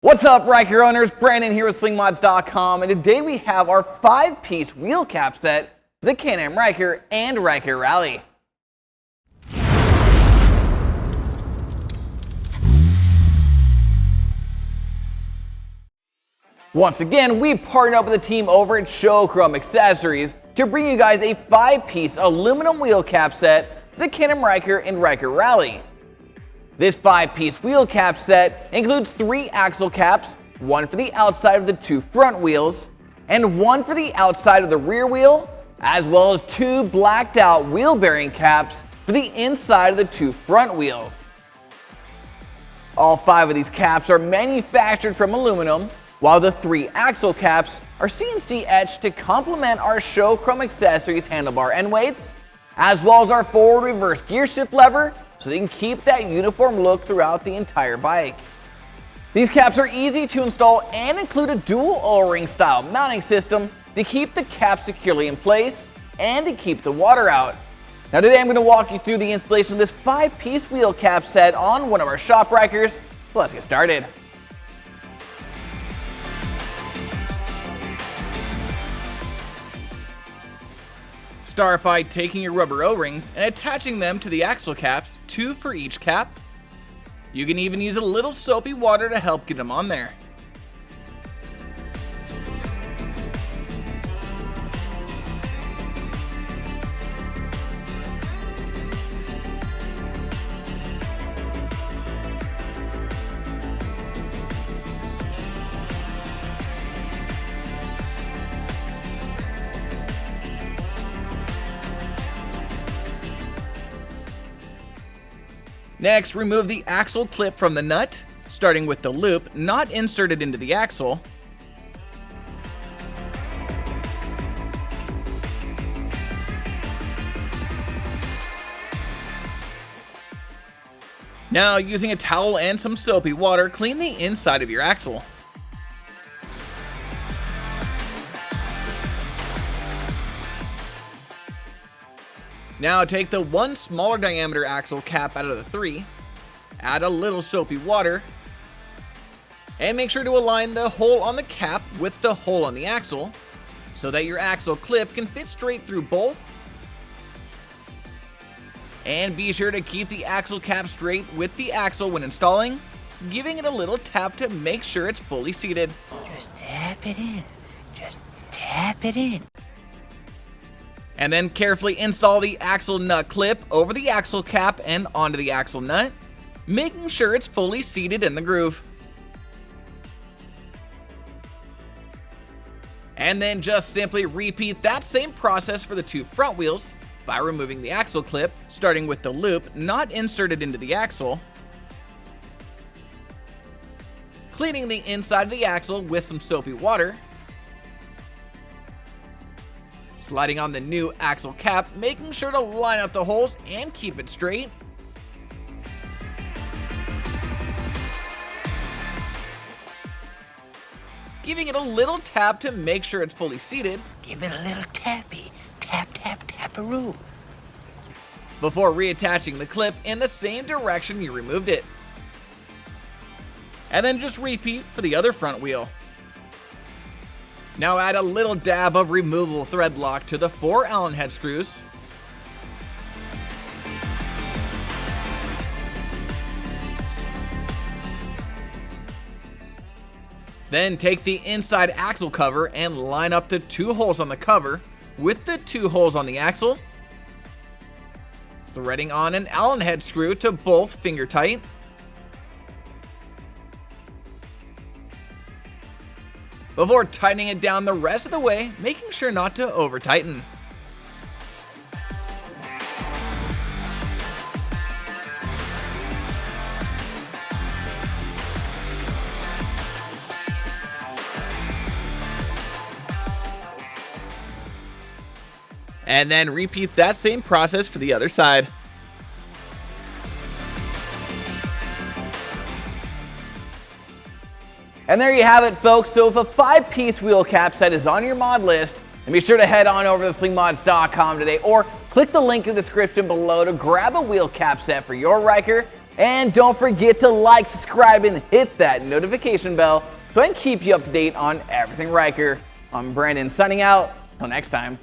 What's up, Ryker owners? Brandon here with Slingmods.com, and today we have our 5-piece wheel cap set, the Can-Am Ryker and Ryker Rally. Once again, we partnered up with the team over at Can-Am Accessories to bring you guys a 5-piece aluminum wheel cap set, the Can-Am Ryker and Ryker Rally. This 5-piece wheel cap set includes 3 axle caps, one for the outside of the 2 front wheels, and one for the outside of the rear wheel, as well as 2 blacked out wheel bearing caps for the inside of the 2 front wheels. All 5 of these caps are manufactured from aluminum, while the 3 axle caps are CNC etched to complement our Can-Am Accessories handlebar end weights, as well as our forward reverse gear shift lever, so they can keep that uniform look throughout the entire bike. These caps are easy to install and include a dual O-ring style mounting system to keep the cap securely in place and to keep the water out. Now today I'm going to walk you through the installation of this 5-piece wheel cap set on one of our shop Rykers. So let's get started. Start by taking your rubber O-rings and attaching them to the axle caps, 2 for each cap. You can even use a little soapy water to help get them on there. Next, remove the axle clip from the nut, starting with the loop not inserted into the axle. Now, using a towel and some soapy water, clean the inside of your axle. Now take the 1 smaller diameter axle cap out of the 3, add a little soapy water, and make sure to align the hole on the cap with the hole on the axle so that your axle clip can fit straight through both. And be sure to keep the axle cap straight with the axle when installing, giving it a little tap to make sure it's fully seated. Just tap it in. Just tap it in. And then carefully install the axle nut clip over the axle cap and onto the axle nut, making sure it's fully seated in the groove. And then just simply repeat that same process for the 2 front wheels by removing the axle clip, starting with the loop not inserted into the axle, cleaning the inside of the axle with some soapy water, sliding on the new axle cap, making sure to line up the holes and keep it straight. Giving it a little tap to make sure it's fully seated. Give it a little tappy. Tap, tap, taparoo. Before reattaching the clip in the same direction you removed it. And then just repeat for the other front wheel. Now add a little dab of removable thread lock to the 4 Allen head screws. Then take the inside axle cover and line up the 2 holes on the cover with the 2 holes on the axle, threading on an Allen head screw to both finger tight. Before tightening it down the rest of the way, making sure not to over tighten. And then repeat that same process for the other side. And there you have it, folks. So if a 5-piece wheel cap set is on your mod list, then be sure to head on over to slingmods.com today or click the link in the description below to grab a wheel cap set for your Ryker And don't forget to like, subscribe, and hit that notification bell so I can keep you up to date on everything Ryker. I'm Brandon signing out. Till next time.